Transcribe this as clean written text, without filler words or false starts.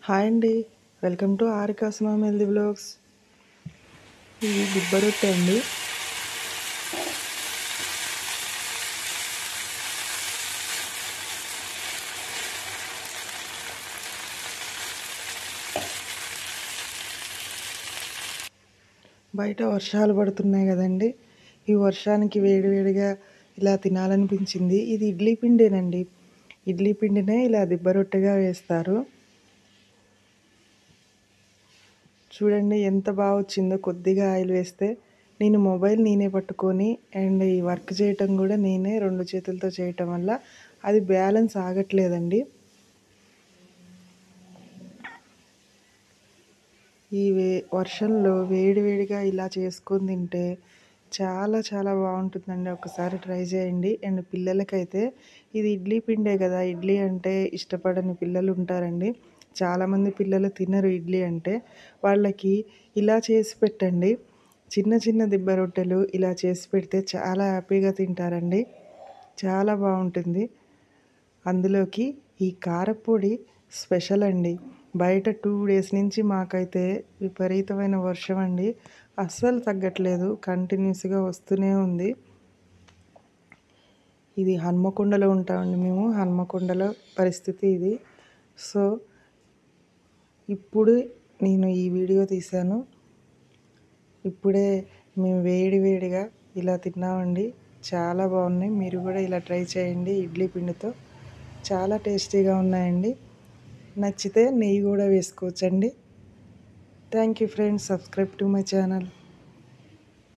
Hi అండి. Welcome to ఆరికాస్ mom healthy vlogs. ఇది దిబ్బ రొట్టె అండి. బయట వర్షాలు పడుతున్నాయి కదండి. ఈ వర్షానికి వేడివేడిగా ఇలా తినాలనిపించింది. ఇది ఇడ్లీ పిండేనండి. ఇడ్లీ పిండినే ఇలా దిబ్బ రొట్టెగా వేస్తారు. చూడండి ఎంత బాగా వచ్చిందో. కొద్దిగా ఆయిల్ వేస్తే నేను మొబైల్ నేనే పట్టుకొని అండ్ ఈ వర్క్ చేయటం కూడా నేనే 2 చేతులతో చేయటం వల్ల అది బ్యాలెన్స్ ఆగట్లేదండి. ఈ వర్షంలో వేడివేడిగా ఇలా చేసుకొని తింటే చాలా చాలా బాగుంటుందండి. ఒకసారి ట్రై చేయండి. అండ్ పిల్లలకైతే ఇది ఇడ్లీ పిండే కదా, ఇడ్లీ అంటే ఇష్టపడని పిల్లలు ఉంటారండి. చాలామంది పిల్లలు తినరు ఇడ్లీ అంటే. వాళ్ళకి ఇలా చేసి పెట్టండి. చిన్న చిన్న దిబ్బ రొట్టెలు ఇలా చేసి పెడితే చాలా హ్యాపీగా తింటారండి. చాలా బాగుంటుంది. అందులోకి ఈ కారపొడి స్పెషల్ అండి. బయట 2 డేస్ నుంచి మాకైతే విపరీతమైన వర్షం అండి. అస్సలు తగ్గట్లేదు. కంటిన్యూస్గా వస్తూనే ఉంది. ఇది హన్మకొండలో ఉంటామండి మేము. హన్మకొండలో పరిస్థితి ఇది. సో ఇప్పుడు నేను ఈ వీడియో తీశాను. ఇప్పుడే మేము వేడివేడిగా ఇలా తిన్నామండి. చాలా బాగున్నాయి. మీరు కూడా ఇలా ట్రై చేయండి ఇడ్లీ పిండితో. చాలా టేస్టీగా ఉన్నాయండి. నచ్చితే నెయ్యి కూడా వేసుకోవచ్చండి. Thank you friends. Subscribe to my channel.